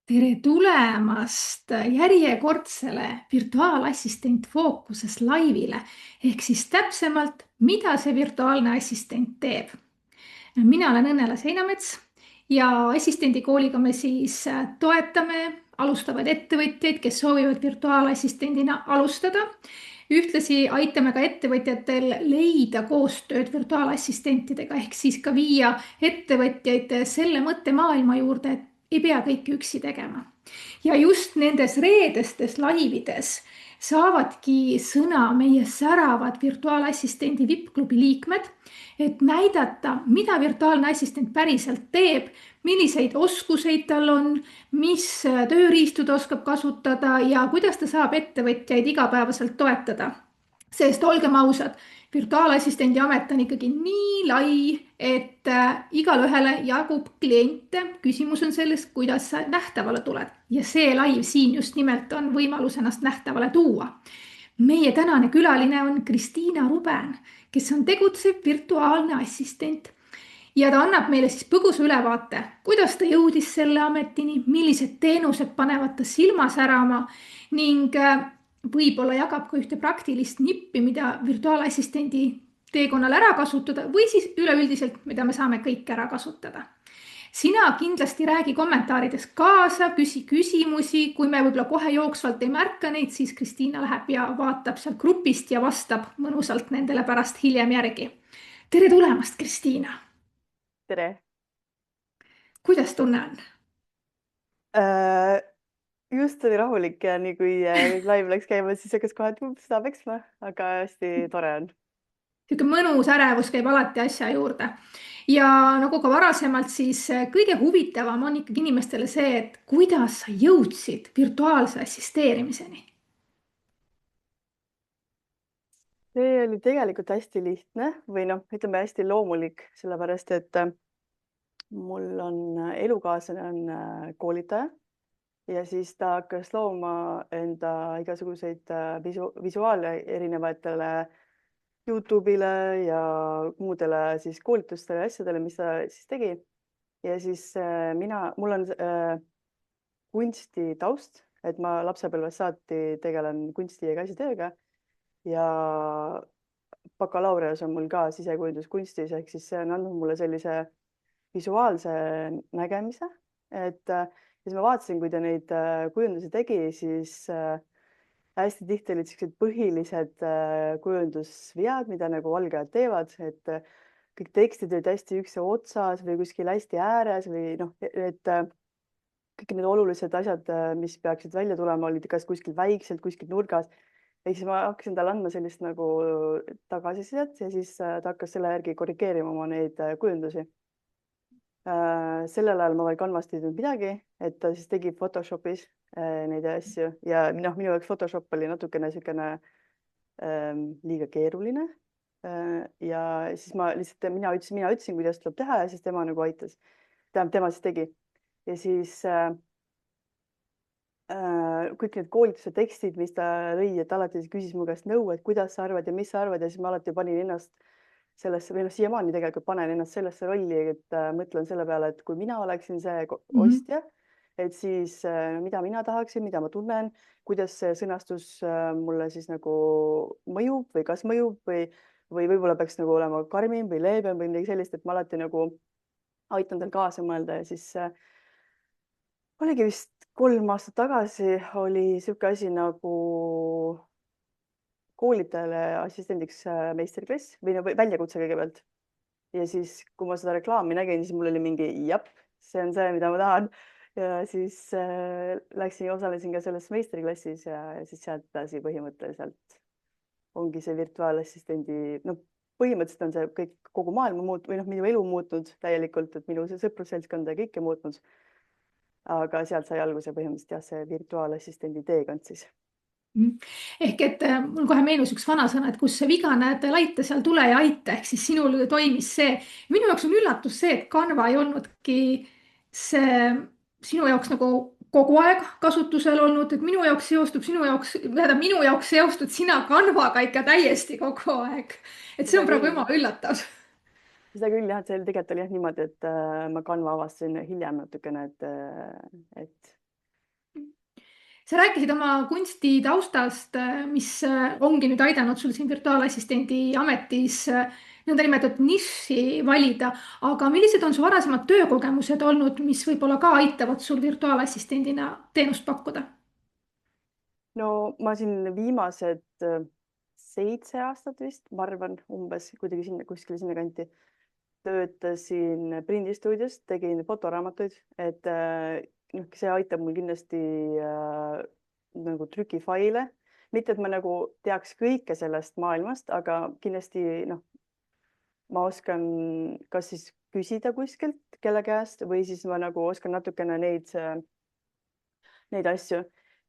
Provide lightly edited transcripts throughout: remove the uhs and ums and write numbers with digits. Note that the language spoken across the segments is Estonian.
Tere tulemast järjekordsele virtuaalassistent Fookuses laivile ehk siis täpsemalt, mida see virtuaalne assistent teeb. Mina olen Õnnela Seinamets ja assistendikooliga me siis toetame alustavaid ettevõtjaid, kes soovivad virtuaalassistendina alustada. Ühtlasi aitame ka ettevõtjatel leida koostööd virtuaalassistentidega ehk siis ka viia ettevõtjaid selle mõttemaailma juurde, et ei pea kõike üksi tegema. Ja just nendes reedestes laivides saavadki sõna meie säravad virtuaalassistendi VIP-klubi liikmed, et näidata, mida virtuaalne assistent päriselt teeb, milliseid oskuseid tal on, mis tööriistu ta oskab kasutada ja kuidas ta saab ettevõtjaid igapäevaselt toetada. Sest olgem ausad, virtuaalassistendi amet on ikkagi nii lai, et igalühele jagub kliente. Küsimus on selles, kuidas sa nähtavale tuled. Ja see live siin just nimelt on võimalus ennast nähtavale tuua. Meie tänane külaline on Kristiina Ruben, kes on tegutsev virtuaalne assistent. Ja ta annab meile siis põgusa ülevaate, kuidas ta jõudis selle ametini, millised teenused panevad ta silma särama ning võib-olla jagab ka ühte praktilist nippi, mida virtuaalassistendi teekonnal ära kasutada või siis üleüldiselt, mida me saame kõik ära kasutada. Sina kindlasti räägi kommentaarides kaasa, küsi küsimusi, kui me võib-olla kohe jooksvalt ei märka neid, siis Kristiina läheb ja vaatab sealt grupist ja vastab mõnusalt nendele pärast hiljem järgi. Tere tulemast, Kristiina! Tere! Kuidas tunne on? Just oli rahulik ja nii kui kõik live läks käima, siis hakkas kohe, et seda peksma, aga hästi tore on. Siuke mõnus ärevus käib alati asja juurde. Ja nagu ka varasemalt, siis kõige huvitavam on ikkagi inimestele see, et kuidas sa jõudsid virtuaalse assisteerimiseni. See oli tegelikult hästi lihtne või ütleme hästi loomulik, sellepärast et mul on elukaaslane on koolitaja ja siis ta hakkas looma enda igasuguseid visuaale erinevatele YouTube'ile ja muudele siis koolitustele ja asjadele, mis ta siis tegi. Ja siis mul on kunstitaust, et ma lapsepõlvest saati tegelen kunsti ja käsitööga ja bakalaureus on mul ka sisekujunduskunstis, ehk siis see on andnud mulle sellise visuaalse nägemise, et siis ma vaatasin, kui ta neid kujundusi tegi, siis hästi tihti olid sellised põhilised kujundusvead, mida nagu valgajad teevad, et kõik tekstid olid hästi ükse otsas või kuskil hästi ääres või et kõik need olulised asjad, mis peaksid välja tulema, olid kas kuskil väikselt, kuskil nurgas. Ja siis ma hakkasin talle andma sellist nagu tagasisidet ja siis ta hakkas selle järgi korrigeerima oma neid kujundusi. Sellel ajal ma veel Canvast ei teinud midagi, et ta siis tegi Photoshopis neid asju ja minu jaoks Photoshop oli natukene niisugune liiga keeruline. Ja siis mina ütlesin, kuidas tuleb teha ja siis tema nagu aitas. Tema siis tegi. Ja siis kõik need koolituse tekstid, mis ta lõi, et alati küsis mu käest nõu, et kuidas sa arvad ja mis sa arvad ja siis ma alati panin ennast sellesse või siiamaani tegelikult panen ennast sellesse rolli, et mõtlen selle peale, et kui mina oleksin see ostja, et siis mida mina tahaksin, mida ma tunnen, kuidas see sõnastus mulle siis nagu mõjub või kas mõjub või võib-olla peaks nagu olema karmim või leebem või midagi sellist, et ma alati nagu aitan tal kaasa mõelda ja siis oligi vist 3 aastat tagasi oli siuke asi nagu koolitajale assistendiks meistriklass või väljakutse kõigepealt. Ja siis, kui ma seda reklaami nägin, siis mul oli mingi jap, see on see, mida ma tahan. Ja siis osalesin ka selles meistriklassis ja siis sealt edasi põhimõtteliselt ongi see virtuaalassistendi, põhimõtteliselt on see kõik kogu maailma või minu elu muutnud täielikult, et minu sõprusseltskonda ja kõike muutnud. Aga sealt sai alguse põhimõtteliselt see virtuaalassistendi teekond siis. Ehk et mul kohe meenus üks vanasõna, et kus see viga näed laita, seal tule ja aita, ehk siis sinul toimis see. Minu jaoks on üllatus see, et Canva ei olnudki see sinu jaoks nagu kogu aeg kasutusel olnud, et minu jaoks seostud sina Canvaga ikka täiesti kogu aeg. Et see on praegu ema üllatav. Seda küll jah, et see tegelikult oli niimoodi, et ma Canva avastasin hiljem natukene, et sa rääkisid oma kunstitaustast, mis ongi nüüd aidanud sul siin virtuaalassistendi ametis nõndanimetatud nišši valida, aga millised on su varasemad töökogemused olnud, mis võib-olla ka aitavad sul virtuaalassistendina teenust pakkuda? no ma siin viimased 7 aastat vist, ma arvan, umbes kuidagi sinna, kuskile sinnakanti töötasin prindistuudios, tegin fotoraamatuid, et noh, see aitab mul kindlasti nagu trükifaile, mitte et ma nagu teaks kõike sellest maailmast, aga kindlasti noh, ma oskan kas siis küsida kuskilt kelle käest või siis ma nagu oskan natukene neid asju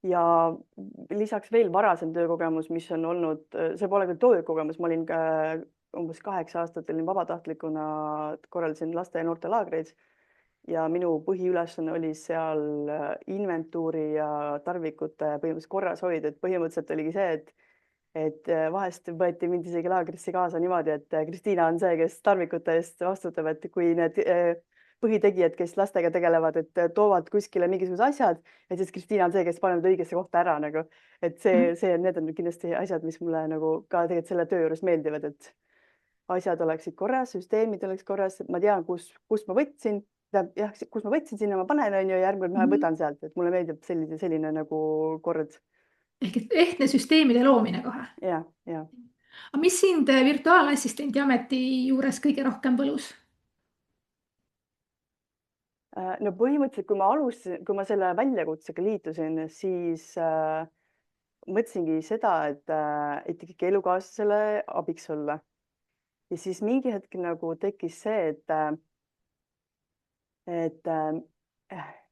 ja lisaks veel varasem töökogemus, mis on olnud, see pole küll töökogemus, ma olin ka umbes 8 aastat olin vabatahtlikuna, korraldasin laste ja noorte laagreid ja minu põhiülesanne oli seal inventuuri ja tarvikute põhimõtteliselt korras hoida, et põhimõtteliselt oligi see, et vahest võeti mind isegi laagrisse kaasa niimoodi, et Kristiina on see, kes tarvikute eest vastutab, et kui need põhitegijad, kes lastega tegelevad, et toovad kuskile mingisugused asjad, et siis Kristiina on see, kes paneb õigesse kohta ära nagu, et need on kindlasti asjad, mis mulle nagu ka tegelikult selle töö juures meeldivad, et asjad oleksid korras, süsteemid oleks korras, et ma tean, kus ma võtsin, jah, kus ma võtsin, sinna ma panen, on ju, ja järgmine ma võtan sealt, et mulle meeldib selline nagu kord. ehk et ehtne süsteemide loomine kohe. Ja. aga mis sind virtuaalassistendi ameti juures kõige rohkem võlus? no põhimõtteliselt, kui ma selle väljakutsega liitusin, siis mõtlesingi seda, et ikkagi elukaaslasele abiks olla. Ja siis mingi hetk nagu tekkis see, et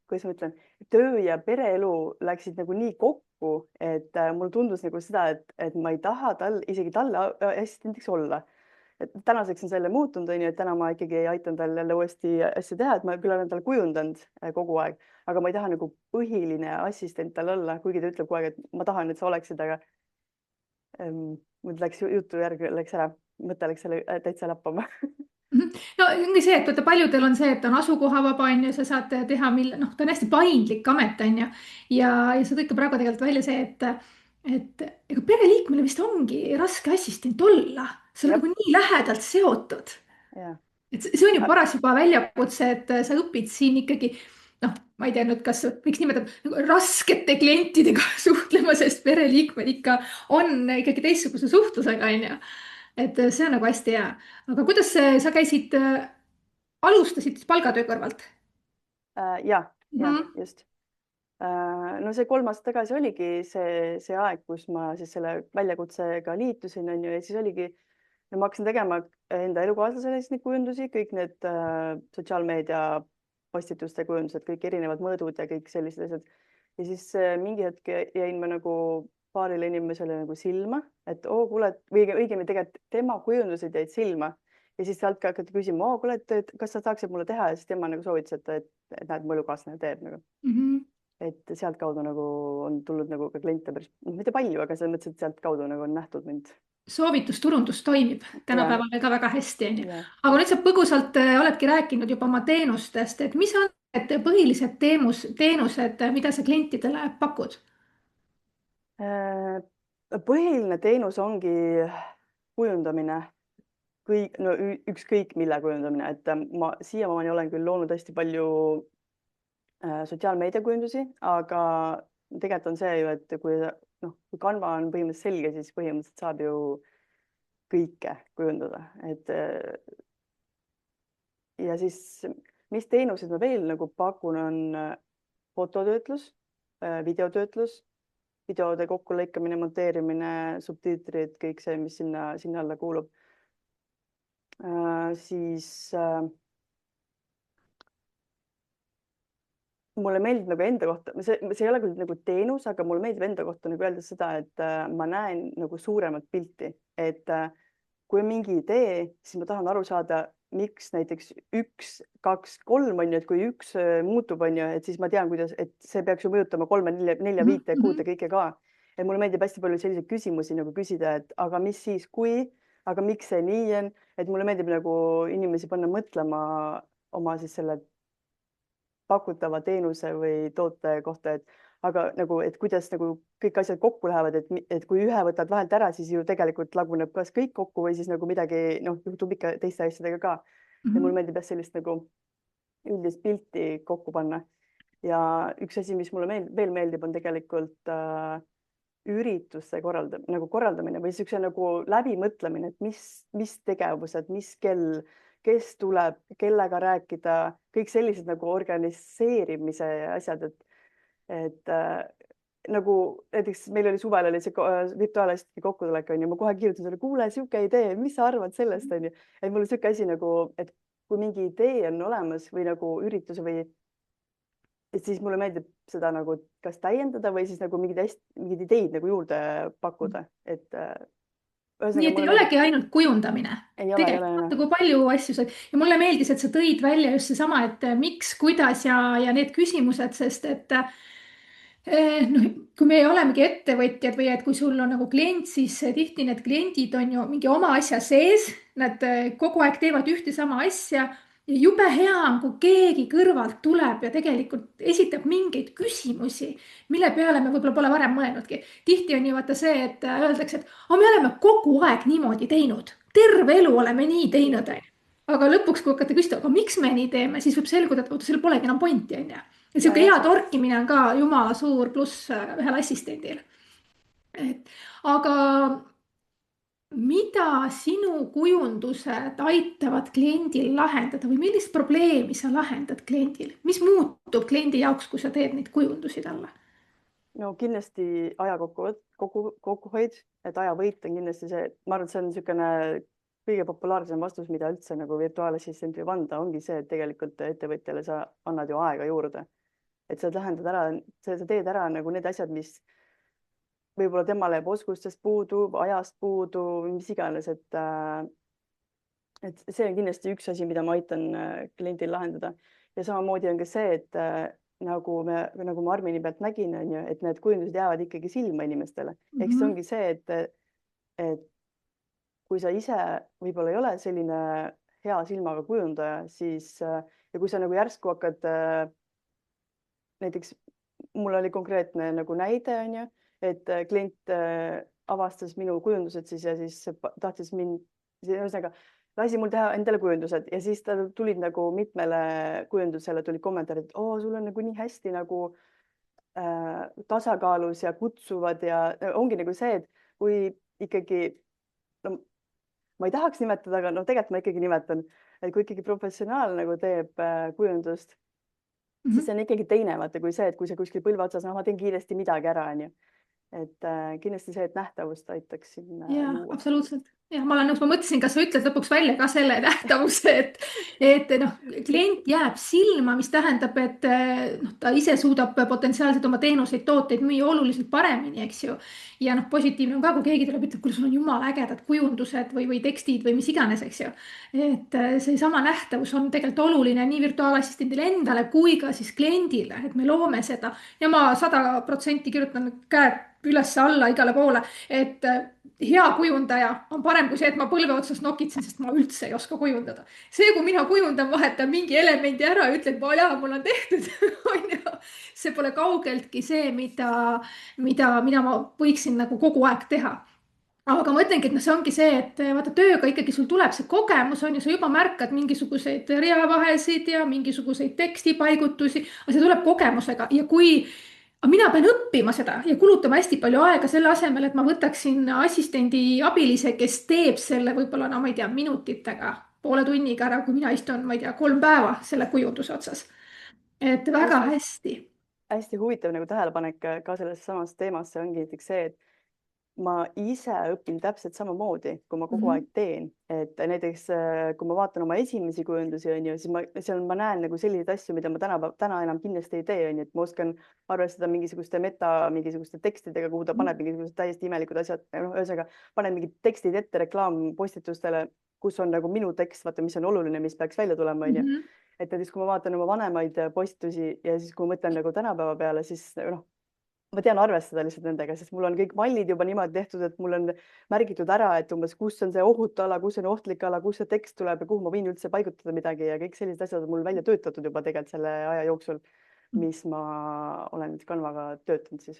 kuidas ma ütlen, töö ja pereelu läksid nagu nii kokku, et mulle tundus nagu seda, et ma ei taha isegi talle assistendiks olla. Et tänaseks on selle muutunud, on ju, et täna ma ikkagi aitan tal jälle uuesti asju teha, et ma küll olen tal kujundanud kogu aeg, aga ma ei taha nagu põhiline assistent tal olla, kuigi ta ütleb kogu aeg, et ma tahan, et sa oleksid, aga mul läks jutu järgi läks ära, mõte läks selle täitsa lappama. no ongi see, et vaata paljudel on see, et on asukohavaba on ju, sa saad teha, noh, ta on hästi paindlik amet on ju. ja sa tõid ka praegu tegelikult välja see, et ega pereliikmele vist ongi raske assistent olla, sa oled nagu nii lähedalt seotud. et see on ju paras juba väljakutse, et sa õpid siin ikkagi noh, ma ei tea nüüd, kas võiks nimetada nagu raskete klientidega suhtlema, sest pereliikmed ikka on ikkagi teistsuguse suhtlusega onju. et see on nagu hästi hea, aga kuidas sa käisid, alustasid palgatöö kõrvalt? ja, just. no see 3 aastat tagasi oligi see aeg, kus ma siis selle väljakutsega liitusin, on ju, ja siis oligi, ma hakkasin tegema enda elukaaslasele siis neid kujundusi, kõik need sotsiaalmeedia postituste kujundused, kõik erinevad mõõdud ja kõik sellised asjad. Ja siis mingi hetk jäin ma nagu paarile inimesele nagu silma, et kuule, või õigemini tegelikult tema kujundused jäid silma ja siis sealt hakati küsima, kuule, et kas sa saaksid mulle teha ja siis tema nagu soovitas, et näed, mu elukaaslane teeb nagu. Et sealtkaudu nagu on tulnud nagu ka kliente päris, mitte palju, aga selles mõttes, et sealtkaudu nagu on nähtud mind. Soovitusturundus toimib tänapäeval ka väga hästi onju. aga nüüd sa põgusalt oledki rääkinud juba oma teenustest, et mis on need põhilised teenused, mida sa klientidele pakud? põhiline teenus ongi kujundamine, ükskõik mille kujundamine, et ma siiamaani olen küll loonud hästi palju sotsiaalmeedia kujundusi, aga tegelikult on see ju, et kui Canva on põhimõtteliselt selge, siis põhimõtteliselt saab ju kõike kujundada, et ja siis mis teenused ma veel nagu pakun, on fototöötlus, videotöötlus, videode kokkulõikamine, monteerimine, subtiitrid, kõik see, mis sinna alla kuulub. Siis mulle meeldib nagu enda kohta, see ei ole küll nagu teenus, aga mulle meeldib enda kohta nagu öelda seda, et ma näen nagu suuremat pilti, et kui on mingi idee, siis ma tahan aru saada, miks näiteks 1, 2, 3 on ju, et kui 1 muutub, on ju, et siis ma tean, kuidas, et see peaks ju mõjutama 3, 4, 5 ja 6 kõike ka. Et mulle meeldib hästi palju selliseid küsimusi nagu küsida, et aga mis siis, kui, aga miks see nii on, et mulle meeldib nagu inimesi panna mõtlema oma siis selle pakutava teenuse või toote kohta, et aga nagu, et kuidas nagu kõik asjad kokku lähevad, et kui ühe võtad vahelt ära, siis ju tegelikult laguneb kas kõik kokku või siis nagu midagi, noh, juhtub ikka teiste asjadega ka. Ja mulle meeldib jah sellist nagu üldist pilti kokku panna. Ja üks asi, mis mulle veel meeldib, on tegelikult ürituste korraldamine või niisuguse nagu läbimõtlemine, et mis tegevused, mis kell, kes tuleb, kellega rääkida, kõik sellised nagu organiseerimise asjad, et nagu näiteks meil oli suvel oli see virtuaalassistenti kokkutulek on ju, ma kohe kirjutan sulle, kuule, sihuke idee, mis sa arvad sellest on ju, et mul on sihuke asi nagu, et kui mingi idee on olemas või nagu üritus või et siis mulle meeldib seda nagu kas täiendada või siis nagu mingeid ideid nagu juurde pakkuda, et nii et ei olegi ainult kujundamine. ei ole. Tegelikult nagu palju asju said ja mulle meeldis, et sa tõid välja just seesama, et miks, kuidas ja need küsimused, sest et noh, kui me olemegi ettevõtjad või et kui sul on nagu klient, siis tihti need kliendid on ju mingi oma asja sees, nad kogu aeg teevad ühte sama asja ja jube hea on, kui keegi kõrvalt tuleb ja tegelikult esitab mingeid küsimusi, mille peale me võib-olla pole varem mõelnudki. Tihti on ju vaata see, et öeldakse, et me oleme kogu aeg niimoodi teinud, terve elu oleme nii teinud. Aga lõpuks, kui hakata küsima, aga miks me nii teeme, siis võib selguda, et oota, seal polegi enam pointi, on ju. Ja sihuke hea torkimine on ka jumala suur pluss ühel assistendil. Aga mida sinu kujundused aitavad kliendil lahendada või millist probleemi sa lahendad kliendil? Mis muutub kliendi jaoks, kui sa teed neid kujundusi talle? No kindlasti aja kokkuhoid, et ajavõit on kindlasti see, ma arvan, et see on niisugune kõige populaarsem vastus, mida üldse nagu virtuaalassistent võib anda, ongi see, et tegelikult ettevõtjale sa annad ju aega juurde. Et sa lahendad ära, sa teed ära nagu need asjad, mis võib-olla temale jääb oskustest puudu, ajast puudu, mis iganes, et see on kindlasti üks asi, mida ma aitan kliendil lahendada. Ja samamoodi on ka see, et nagu ma Armini pealt nägin, on ju, et need kujundused jäävad ikkagi silma inimestele. Eks see ongi see, et kui sa ise võib-olla ei ole selline hea silmaga kujundaja, siis ja kui sa nagu järsku hakkad näiteks mul oli konkreetne nagu näide, on ju, et klient avastas minu kujundused siis ja siis tahtis mind, ühesõnaga lasi mul teha endale kujundused ja siis ta tulid nagu mitmele kujundusele tulid kommentaarid, et sul on nagu nii hästi nagu tasakaalus ja kutsuvad ja ongi nagu see, et kui ikkagi, no ma ei tahaks nimetada, aga no tegelikult ma ikkagi nimetan, et kui ikkagi professionaal nagu teeb kujundust, siis see on ikkagi teine, vaata, kui see, et kui sa kuskil põlve otsas, ma teen kiiresti midagi ära, on ju. Et kindlasti see, et nähtavust aitaks siin jaa, luua. absoluutselt. Ja ma olen nõus, ma mõtlesin, kas sa ütled lõpuks välja ka selle nähtavuse, et noh, klient jääb silma, mis tähendab, et noh, ta ise suudab potentsiaalselt oma teenuseid, tooteid müüa oluliselt paremini, eks ju. Ja noh, positiivne on ka, kui keegi tuleb, ütleb, kuule, sul on jumala ägedad kujundused või tekstid või mis iganes, eks ju. Et seesama nähtavus on tegelikult oluline nii virtuaalassistendile endale kui ka siis kliendile, et me loome seda ja ma 100% kirjutan käed üles alla igale poole, et hea kujundaja on parem kui see, et ma põlve otsas nokitsen, sest ma üldse ei oska kujundada. See, kui mina kujundan, vahetan mingi elemendi ära ja ütlen, jaa, mul on tehtud. See pole kaugeltki see, mida ma võiksin nagu kogu aeg teha. Aga ma ütlengi, et see ongi see, et vaata tööga ikkagi sul tuleb see kogemus on ju, sa juba märkad mingisuguseid reavahesid ja mingisuguseid tekstipaigutusi, aga see tuleb kogemusega ja kui mina pean õppima seda ja kulutama hästi palju aega selle asemel, et ma võtaksin assistendi abilise, kes teeb selle võib-olla, no ma ei tea, minutitega, poole tunniga ära, kui mina istun, ma ei tea, 3 päeva selle kujunduse otsas. Et väga hästi. Hästi huvitav nagu tähelepanek ka selles samas teemasse ongi näiteks see, et ma ise õpin täpselt samamoodi, kui ma kogu aeg teen, et näiteks kui ma vaatan oma esimesi kujundusi, on ju, siis ma näen nagu selliseid asju, mida ma täna enam kindlasti ei tee, on ju, et ma oskan arvestada mingisuguste tekstidega, kuhu ta paneb mingisugused täiesti imelikud asjad, ühesõnaga panen mingid tekstid ette reklaampostitustele, kus on nagu minu tekst, vaata, mis on oluline, mis peaks välja tulema, on ju. Et näiteks, kui ma vaatan oma vanemaid postitusi ja siis, kui ma mõtlen nagu tänapäeva peale, siis ma tean arvestada lihtsalt nendega, sest mul on kõik mallid juba niimoodi tehtud, et mul on märgitud ära, et umbes kus on see ohutu ala, kus on ohtlik ala, kus see tekst tuleb ja kuhu ma võin üldse paigutada midagi ja kõik sellised asjad on mul välja töötatud juba tegelikult selle aja jooksul. mis ma olen Canvaga töötanud siis.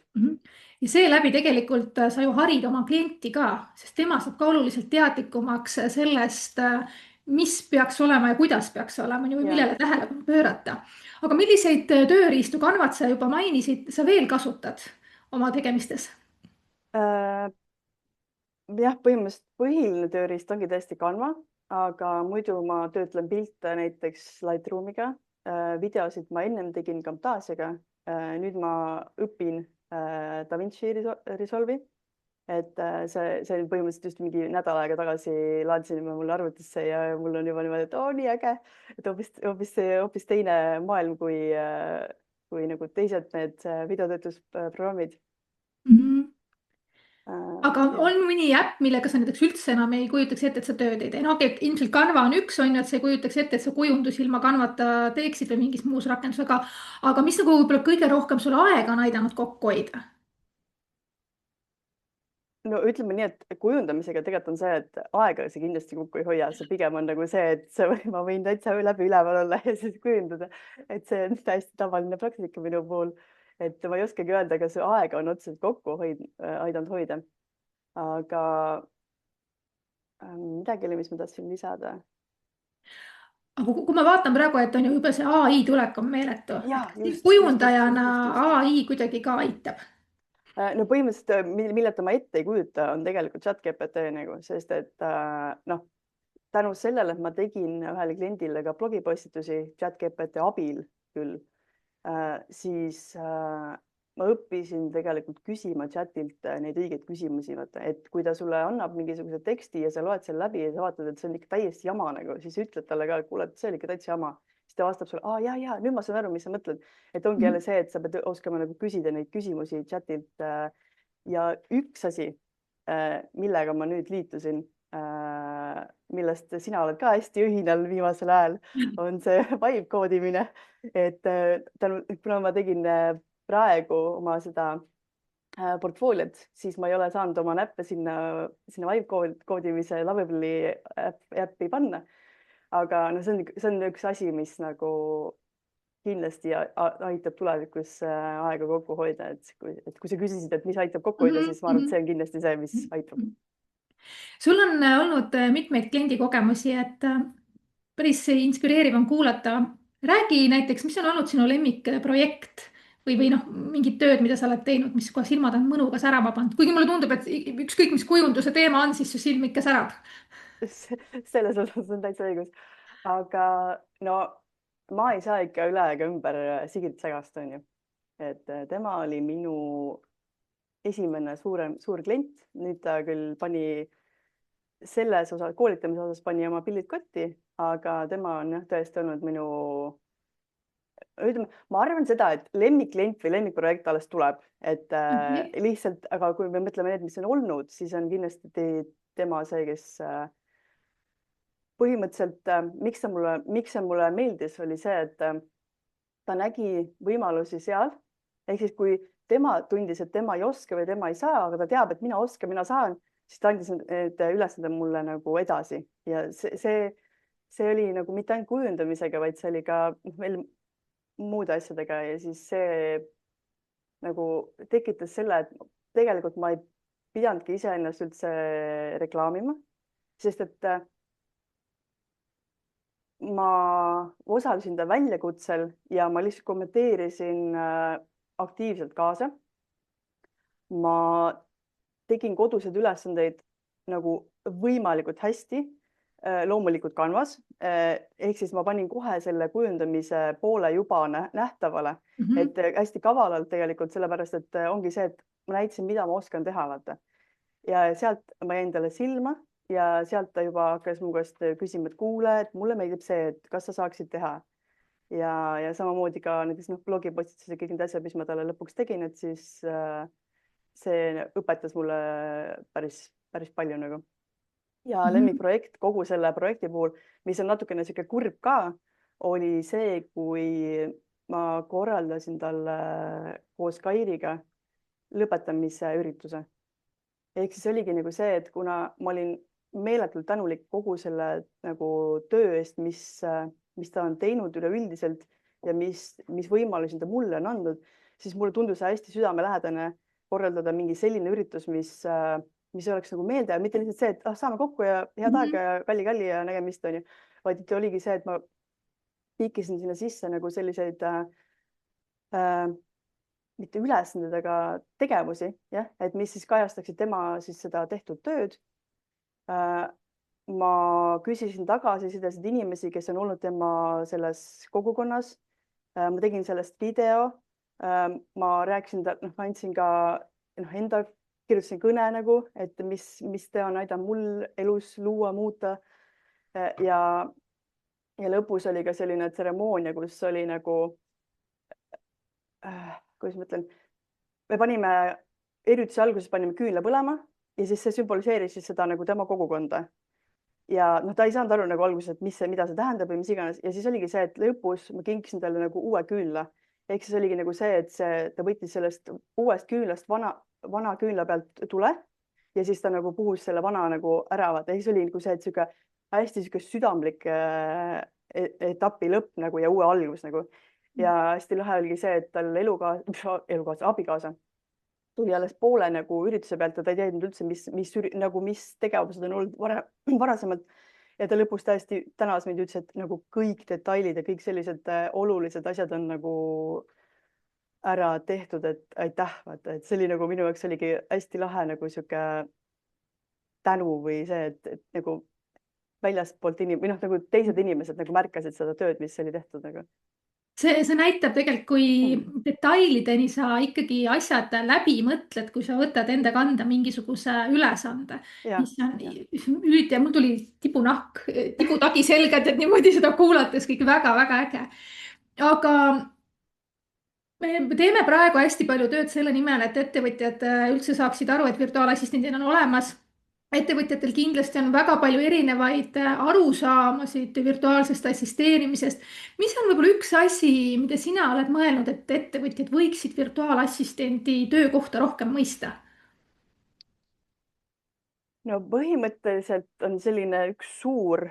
Ja seeläbi tegelikult sa ju harid oma klienti ka, sest tema saab ka oluliselt teadlikumaks sellest, mis peaks olema ja kuidas peaks olema või Ja. millele tähelepanu pöörata. Aga milliseid tööriistu, Canvat sa juba mainisid, sa veel kasutad oma tegemistes? Jah, põhimõtteliselt põhiline tööriist ongi tõesti Canva, aga muidu ma töötlen pilte näiteks Lightroomiga. Videosid ma ennem tegin Camtasiaga. Nüüd ma õpin DaVinci Resolve'i. Et see põhimõtteliselt just mingi nädal aega tagasi laadsin mulle arvutisse ja mul on juba niimoodi, et nii äge, et hoopis teine maailm kui nagu teised need videotöötlusprogrammid. Aga on mõni äpp, millega sa näiteks üldse enam ei kujutaks ette, et sa tööd ei tee? No okei, ilmselt Canva on üks, on ju, et sa ei kujutaks ette, et sa kujundusi ilma Canvata teeksid või mingis muus rakendusega. Aga mis nagu võib-olla kõige rohkem sulle aega on aidanud kokku hoida? No ütleme nii, et kujundamisega tegelikult on see, et aega see kindlasti kokku ei hoia. See pigem on nagu see, et ma võin täitsa läbi üleval olla ja siis kujundada. Et see on täiesti tavaline praktika minu puhul. Et ma ei oskagi öelda, kas aega on otseselt kokku aidanud hoida. Aga midagi oli, mis ma tahtsin lisada. Aga kui ma vaatan praegu, et on ju juba see AI tulek on meeletu. Ja, just. Kujundajana AI kuidagi ka aitab. No põhimõtteliselt, milleta ma ette ei kujuta, on tegelikult ChatGPT nagu, sest et tänu sellele, et ma tegin ühele kliendile ka blogipostitusi ChatGPT abil küll, siis ma õppisin tegelikult küsima chatilt neid õigeid küsimusi, et kui ta sulle annab mingisuguse teksti ja sa loed selle läbi ja sa vaatad, et see on ikka täiesti jama nagu, siis ütled talle ka, et kuule, et see oli ikka täitsa jama. Siis ta vastab sulle, ja, nüüd ma saan aru, mis sa mõtled. Et ongi jälle see, et sa pead oskama nagu küsida neid küsimusi chatilt. Ja üks asi, millega ma nüüd liitusin, millest sina oled ka hästi ühinal viimasel ajal, on see vibe koodimine. Et kuna ma tegin praegu oma seda portfooliot, siis ma ei ole saanud oma näppe sinna vibe koodimise Lovably äppi panna. Aga no see on üks asi, mis nagu kindlasti aitab tulevikus aega kokku hoida. Et kui sa küsisid, et mis aitab kokku hoida, siis ma arvan, et see on kindlasti see, mis aitab. Sul on olnud mitmeid kliendikogemusi, et päris inspireeriv on kuulata. Räägi näiteks, mis on olnud sinu lemmikprojekt või noh, mingid tööd, mida sa oled teinud, mis kohe silmad on mõnuga särama pannud. Kuigi mulle tundub, et ükskõik, mis kujunduse teema on, siis su silm ikka särab. Selles osas on täitsa õigus. Aga no ma ei saa ikka üle ega ümber Sigrid Sägast, on ju. Et tema oli minu esimene suur klient. Nüüd ta küll pani selles osas, koolitamise osas pani oma pillid kotti, aga tema on tõesti olnud minu, ütleme, ma arvan seda, et lemmikklient või lemmikprojekt alles tuleb, et lihtsalt, aga kui me mõtleme need, mis on olnud, siis on kindlasti tema see, kes põhimõtteliselt, miks see mulle meeldis, oli see, et ta nägi võimalusi seal. Ehk siis, kui tema tundis, et tema ei oska või tema ei saa, aga ta teab, et mina oskan, mina saan, siis ta andis need ülesanded mulle nagu edasi. Ja see oli nagu mitte ainult kujundamisega, vaid see oli ka veel muude asjadega ja siis see nagu tekitas selle, et tegelikult ma ei pidanudki iseennast üldse reklaamima, sest et ma osalesin ta väljakutsel ja ma lihtsalt kommenteerisin aktiivselt kaasa. Ma tegin kodused ülesandeid nagu võimalikult hästi, loomulikult Canvas. Ehk siis ma panin kohe selle kujundamise poole juba nähtavale, et hästi kavalalt tegelikult, sellepärast, et ongi see, et ma näitasin, mida ma oskan teha, vaata. Ja sealt ma jäin talle silma ja sealt ta juba hakkas mu käest küsima, et kuule, et mulle meeldib see, et kas sa saaksid teha. Ja samamoodi ka näiteks blogipostitused ja kõik need asjad, mis ma talle lõpuks tegin, et siis see õpetas mulle päris palju nagu. Ja lemmikprojekt kogu selle projekti puhul, mis on natukene siuke kurb ka, oli see, kui ma korraldasin talle koos Kairiga lõpetamise ürituse. Ehk siis oligi nagu see, et kuna ma olin meeletult tänulik kogu selle nagu töö eest, mis ta on teinud üleüldiselt ja mis võimalusi ta mulle on andnud, siis mulle tundus hästi südamelähedane korraldada mingi selline üritus, mis oleks nagu meeldejääv, mitte lihtsalt see, et saame kokku ja head aega ja kalli ja nägemist, onju, vaid et oligi see, et ma piikisin sinna sisse nagu selliseid mitte ülesanded, aga tegevusi, jah, et mis siis kajastaksid tema siis seda tehtud tööd. Ma küsisin tagasisidesid inimesi, kes on olnud tema selles kogukonnas. Ma tegin sellest video. Ma rääkisin, ma andsin ka enda, kirjutasin kõne nagu, et mis te on aidanud mul elus luua, muuta. Ja lõpus oli ka selline tseremoonia, kus oli nagu kuidas ma ütlen, me panime ürituse alguses küünla põlema ja siis see sümboliseeris siis seda nagu tema kogukonda. Ja ta ei saanud aru nagu alguses, et mida see tähendab või mis iganes. Ja siis oligi see, et lõpus ma kinkisin talle nagu uue küünla. Ehk siis oligi nagu see, et ta võttis sellest uuest küünlast vana küünla pealt tule ja siis ta nagu puhus selle vana nagu ära. Ehk siis oli nagu see, et hästi südamlik etapi lõpp nagu ja uue algus nagu. Ja hästi lahe oligi see, et tal abikaasa tuli alles poole nagu ürituse pealt ja ta ei teadnud üldse, mis tegevused on olnud varasemalt. Ja ta lõpus täiesti tänas mind ütles, et nagu kõik detailid ja kõik sellised olulised asjad on nagu ära tehtud, et aitäh, vaata, et see oli nagu minu jaoks oligi hästi lahe nagu sihuke tänu või see, et nagu väljaspoolt või nagu teised inimesed nagu märkasid seda tööd, mis oli tehtud nagu. See näitab tegelikult, kui detailideni sa ikkagi asjad läbi mõtled, kui sa võtad enda kanda mingisuguse ülesande. Nüüd ja mul tuli tibutagi selga, et niimoodi seda kuulates kõik väga-väga äge. Aga me teeme praegu hästi palju tööd selle nimel, et ettevõtjad üldse saaksid aru, et virtuaalassistendid on olemas. Ettevõtjatel kindlasti on väga palju erinevaid arusaamasid virtuaalsest assisteerimisest. Mis on võib-olla üks asi, mida sina oled mõelnud, et ettevõtjad võiksid virtuaalassistendi töökohta rohkem mõista? No põhimõtteliselt on selline üks suur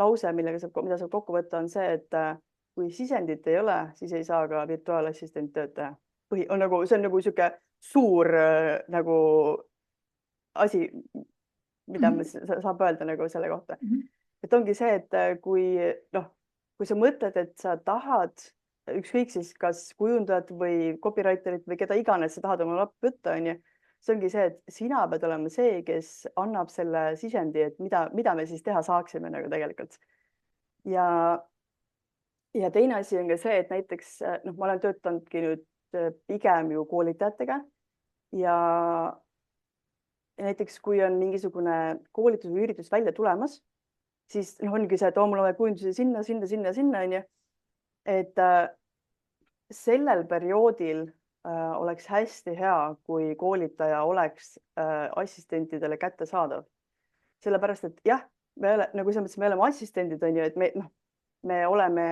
lause, mida saab kokku võtta, on see, et kui sisendit ei ole, siis ei saa ka virtuaalassistent tööd teha. See on nagu sihuke suur nagu asi, mida saab öelda nagu selle kohta. Et ongi see, et kui sa mõtled, et sa tahad ükskõik siis kas kujundajat või copywriterit või keda iganes sa tahad oma lappi võtta, see ongi see, et sina pead olema see, kes annab selle sisendi, et mida me siis teha saaksime nagu tegelikult. Ja teine asi on ka see, et näiteks ma olen töötanudki nüüd pigem ju koolitajatega ja näiteks kui on mingisugune koolitus või üritus välja tulemas, siis ongi see, et mul on vaja kujundusi sinna, onju. Et sellel perioodil oleks hästi hea, kui koolitaja oleks assistentidele kättesaadav. Sellepärast, et jah, nagu selles mõttes me oleme assistendid, onju, et me oleme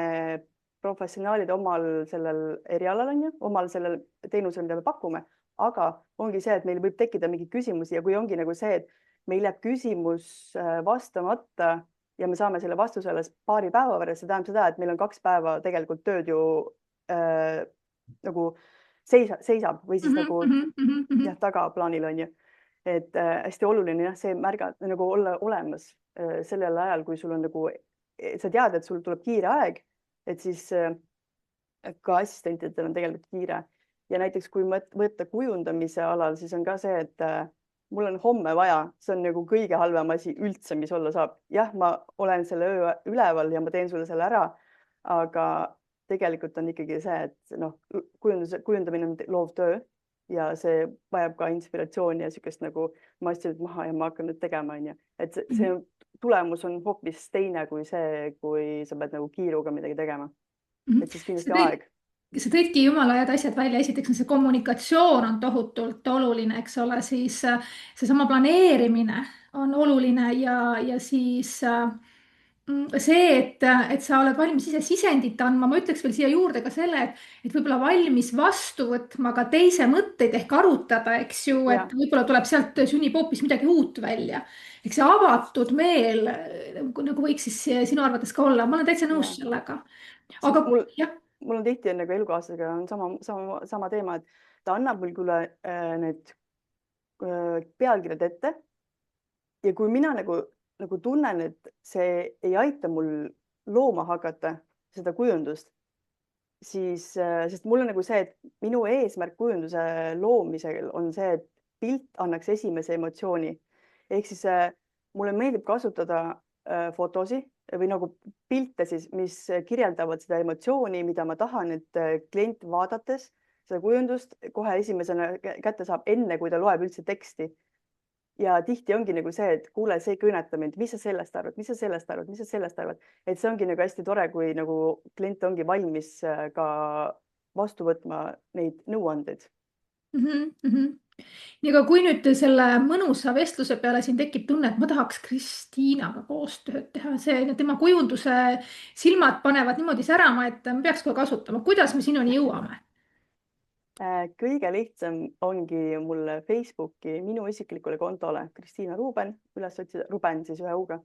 professionaalid omal sellel erialal, onju, omal sellel teenusel, mida me pakume. Aga ongi see, et meil võib tekkida mingi küsimusi ja kui ongi nagu see, et meil jääb küsimus vastamata ja me saame selle vastuse alles paari päeva pärast, see tähendab seda, et meil on 2 päeva tegelikult tööd ju nagu seisab või siis nagu tagaplaanil on ju. Et hästi oluline see märgata, nagu olla olemas sellel ajal, kui sul on nagu, sa tead, et sul tuleb kiire aeg, et siis ka assistentidel on tegelikult kiire. Ja näiteks kui võtta kujundamise alal, siis on ka see, et mul on homme vaja, see on nagu kõige halvem asi üldse, mis olla saab. Jah, ma olen selle öö üleval ja ma teen sulle selle ära, aga tegelikult on ikkagi see, et kujundamine on loov töö ja see vajab ka inspiratsiooni ja sellist nagu ma astsin maha ja ma hakkan nüüd tegema, onju. Et see tulemus on hoopis teine kui see, kui sa pead nagu kiiruga midagi tegema. Et siis kindlasti aeg. Sa tõidki jumala head asjad välja, esiteks see kommunikatsioon on tohutult oluline, eks ole, siis seesama planeerimine on oluline ja siis See, et sa oled valmis ise sisendit andma, ma ütleks veel siia juurde ka selle, et võib-olla valmis vastu võtma ka teise mõtteid ehk arutada, eks ju, et ja, võib-olla tuleb sealt, sünnib hoopis midagi uut välja. eks see avatud meel nagu võiks siis sinu arvates ka olla, ma olen täitsa ja, nõus sellega. sest Aga jah. mul on tihti on nagu elukaaslasega on sama teema, et ta annab mul küll need pealkirjad ette ja kui mina nagu tunnen, et see ei aita mul looma hakata seda kujundust, siis, sest mul on nagu see, et minu eesmärk kujunduse loomisel on see, et pilt annaks esimese emotsiooni. Ehk siis mulle meeldib kasutada fotosid või nagu pilte siis, mis kirjeldavad seda emotsiooni, mida ma tahan, et klient vaadates seda kujundust kohe esimesena kätte saab, enne kui ta loeb üldse teksti. Ja tihti ongi nagu see, et kuule, see kõnetab mind, mis sa sellest arvad, mis sa sellest arvad, mis sa sellest arvad. Et see ongi nagu hästi tore, kui nagu klient ongi valmis ka vastu võtma neid nõuandeid. Nii, aga kui nüüd selle mõnusa vestluse peale siin tekib tunne, et ma tahaks Kristiinaga koostööd teha, tema kujunduse silmad panevad niimoodi särama, et ma peaks kohe kasutama, kuidas me sinuni jõuame? Kõige lihtsam ongi mulle Facebooki minu isiklikule kontole Kristiina Ruben üles otsida, Ruben siis ühe U-ga,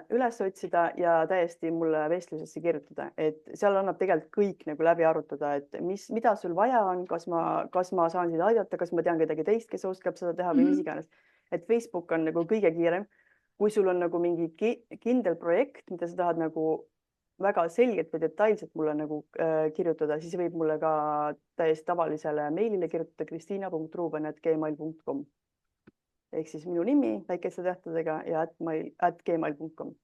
üles otsida ja täiesti mulle vestlusesse kirjutada, et seal annab tegelikult kõik nagu läbi arutada, et mida sul vaja on, kas ma saan sind aidata, kas ma tean kedagi teist, kes oskab seda teha või mis iganes. Et Facebook on nagu kõige kiirem. Kui sul on nagu mingi kindel projekt, mida sa tahad nagu väga selgelt või detailselt mulle nagu kirjutada, siis võib mulle ka täiesti tavalisele meilile kirjutada kristiina.ruben@gmail.com. Ehk siis minu nimi väikeste tähtedega ja @gmail.com.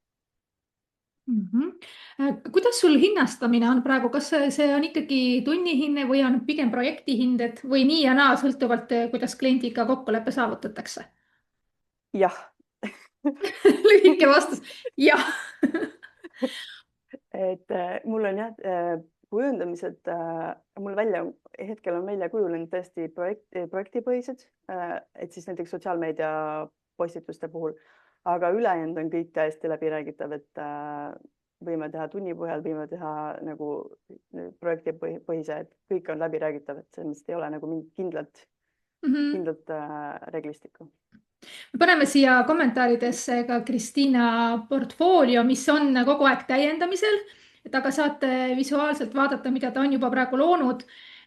Kuidas sul hinnastamine on praegu, kas see on ikkagi tunnihinne või on pigem projektihinded või nii ja naa, sõltuvalt, kuidas kliendiga kokkulepe saavutatakse? Jah. Lühike vastus, jah. Et mul on jah, kujundamised, mul hetkel on välja kujunenud tõesti projektipõhised, et siis näiteks sotsiaalmeedia postituste puhul, aga ülejäänud on kõik täiesti läbiräägitav, et võime teha tunni põhjal, võime teha nagu projektipõhise, et kõik on läbiräägitav, et selles mõttes ei ole nagu mingit kindlat reeglistikku. Me paneme siia kommentaaridesse ka Kristiina portfoolio, mis on kogu aeg täiendamisel, et aga saate visuaalselt vaadata, mida ta on juba praegu loonud.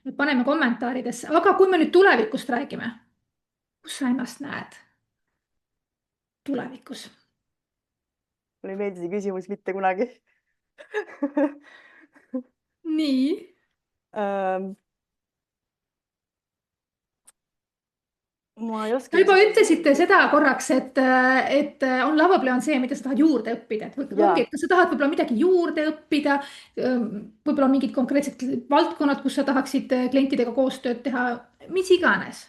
Me paneme kommentaaridesse, aga kui me nüüd tulevikust räägime, kus sa ennast näed tulevikus? Mulle ei meeldi see küsimus mitte kunagi. Nii. Ma ei oska. Te juba ütlesite seda korraks, et on lavaplee on see, mida sa tahad juurde õppida, et ongi, et kas sa tahad võib-olla midagi juurde õppida, võib-olla mingid konkreetsed valdkonnad, kus sa tahaksid klientidega koostööd teha, mis iganes.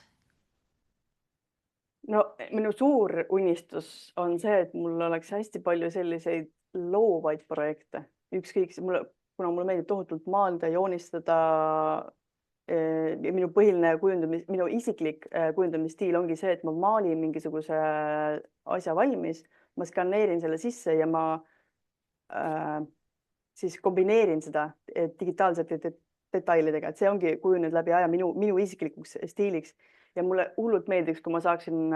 No minu suur unistus on see, et mul oleks hästi palju selliseid loovaid projekte, ükskõik, kuna mulle meeldib tohutult maalida, joonistada. Minu põhiline minu isiklik kujundamisstiil ongi see, et ma maalin mingisuguse asja valmis, ma skaneerin selle sisse ja ma siis kombineerin seda digitaalsete detailidega, et see ongi kujunenud läbi aja minu isiklikuks stiiliks ja mulle hullult meeldiks, kui ma saaksin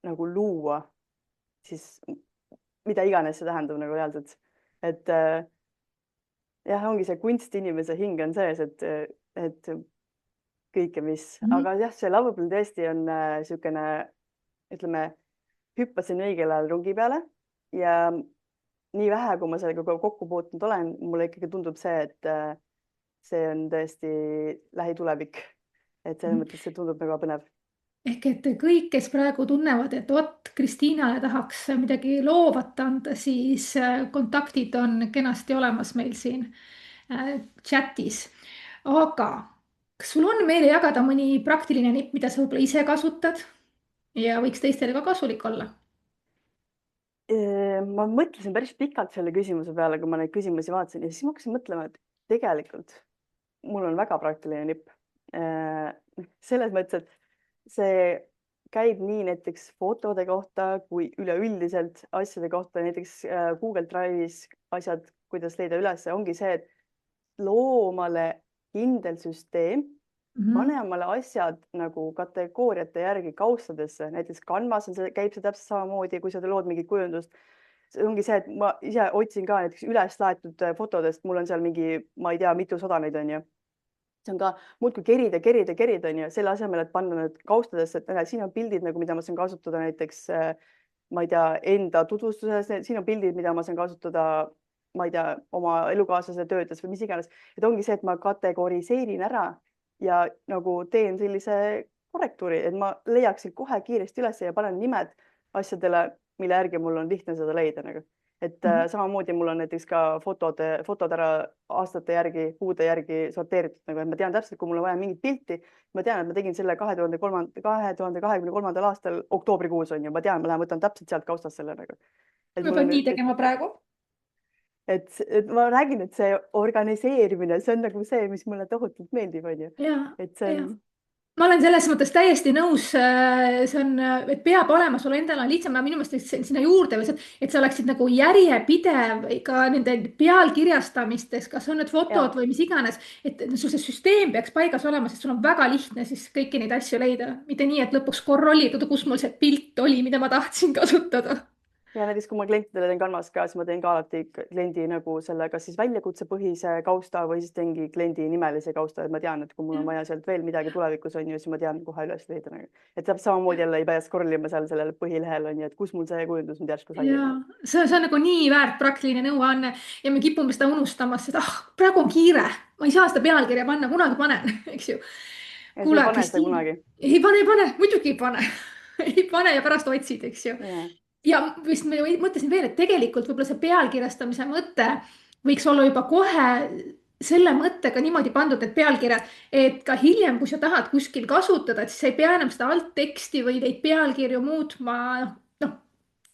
nagu luua siis mida iganes see tähendab nagu reaalselt, et jah, ongi see kunstinimese hing on sees, et kõike, aga jah, see lavapõld tõesti on niisugune, ütleme, hüppasin õigel ajal rungi peale ja nii vähe, kui ma sellega kokku puutunud olen, mulle ikkagi tundub see, et see on tõesti lähitulevik, et selles mõttes see tundub väga põnev. Ehk et kõik, kes praegu tunnevad, et vot Kristiinale tahaks midagi loovat anda, siis kontaktid on kenasti olemas meil siin chatis. Aga kas sul on meile jagada mõni praktiline nipp, mida sa võib-olla ise kasutad ja võiks teistele ka kasulik olla? Ma mõtlesin päris pikalt selle küsimuse peale, kui ma neid küsimusi vaatasin ja siis ma hakkasin mõtlema, et tegelikult mul on väga praktiline nipp. Selles mõttes, et see käib nii näiteks fotode kohta kui üleüldiselt asjade kohta, näiteks Google Drive'is asjad, kuidas leida üles, ongi see, et loomale kindel süsteem, pane omale asjad nagu kategooriate järgi kaustadesse, näiteks Canvas on see, käib see täpselt samamoodi, kui sa lood mingit kujundust. See ongi see, et ma ise otsin ka näiteks üles laetud fotodest, mul on seal mingi, ma ei tea, mitusada neid on ju. See on ka muudkui kerida, on ju, selle asemel, et panna need kaustadesse, et siin on pildid, nagu, mida ma saan kasutada näiteks, ma ei tea, enda tutvustuses, siin on pildid, mida ma saan kasutada, ma ei tea, oma elukaaslase töödes või mis iganes. Et ongi see, et ma kategoriseerin ära ja nagu teen sellise korrektuuri, et ma leiaksin kohe kiiresti üles ja panen nimed asjadele, mille järgi mul on lihtne seda leida nagu. Et samamoodi mul on näiteks ka fotod ära aastate järgi, kuude järgi sorteeritud, nagu, et ma tean täpselt, kui mul on vaja mingit pilti, ma tean, et ma tegin selle 2023. aastal oktoobrikuus on ju, ma tean, ma lähen võtan täpselt sealt kaustast selle nagu. Ma pean nii tegema praegu. Et ma räägin, et see organiseerimine, see on nagu see, mis mulle tohutult meeldib, on ju. Et see on... Ma olen selles mõttes täiesti nõus, see on, et peab olema sul endal on lihtsam, minu meelest sinna juurde, et sa oleksid nagu järjepidev ka nende pealkirjastamistes, kas on need fotod või mis iganes, et sul see süsteem peaks paigas olema, sest sul on väga lihtne siis kõiki neid asju leida. Mitte nii, et lõpuks scroll'id, kus mul see pilt oli, mida ma tahtsin kasutada. Ja näiteks, kui ma klientidele teen Canvas ka, siis ma teen ka alati kliendi nagu selle, kas siis väljakutsepõhise kausta või siis teengi kliendi nimelise kausta, et ma tean, et kui mul on vaja sealt veel midagi tulevikus on ju, siis ma tean kohe üles leida. Et täpselt samamoodi jälle ei pea scrollima seal sellel põhilehel on ju, et kus mul see kujundus nüüd järsku sai. See on nagu nii väärt praktiline nõuanne ja me kipume seda unustamas, et praegu on kiire, ma ei saa seda pealkirja panna, kunagi panen, eks ju. Kuule, Kristiin, ei pane, muidugi ei pane. Ei pane ja pärast otsid, eks ju. Ja vist ma mõtlesin veel, et tegelikult võib-olla see pealkirjastamise mõte võiks olla juba kohe selle mõttega niimoodi pandud, et pealkirjad, et ka hiljem, kui sa tahad kuskil kasutada, et siis ei pea enam seda altteksti või neid pealkirju muutma,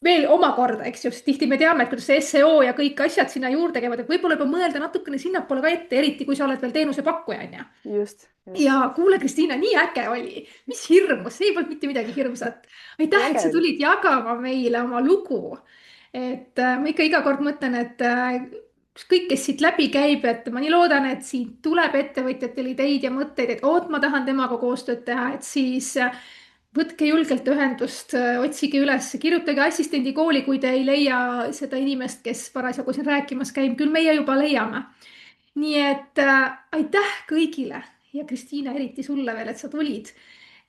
veel omakorda, eks ju, sest tihti me teame, et kuidas see SEO ja kõik asjad sinna juurde käivad, et võib-olla juba mõelda natukene sinnapoole ka ette, eriti kui sa oled veel teenusepakkuja, on ju. Just. Ja kuule, Kristiina, nii äge oli. Mis hirmus, ei polnud mitte midagi hirmsat. Aitäh, et sa tulid jagama meile oma lugu. Et ma ikka iga kord mõtlen, et kõik, kes siit läbi käib, et ma nii loodan, et siit tuleb ettevõtjatel ideid ja mõtteid, et ma tahan temaga koostööd teha, et siis võtke julgelt ühendust, otsige üles, kirjutage assistendi kooli, kui te ei leia seda inimest, kes parasjagu siin rääkimas käib, küll meie juba leiame. Nii et aitäh kõigile ja Kristiina, eriti sulle veel, et sa tulid.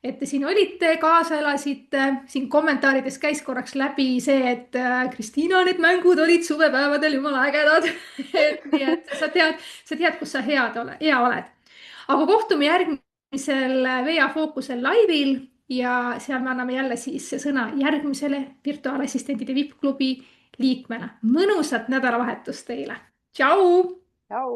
Et te siin olite, kaasa elasite, siin kommentaarides käis korraks läbi see, et Kristiina, need mängud olid suvepäevadel jumala ägedad. Nii et sa tead, kus sa hea oled. Aga kohtume järgmisel VEA Fookusel laivil ja seal me anname jälle siis sõna järgmisele virtuaalassistentide VIP-klubi liikmele. Mõnusat nädalavahetust teile. Tšau! Tšau!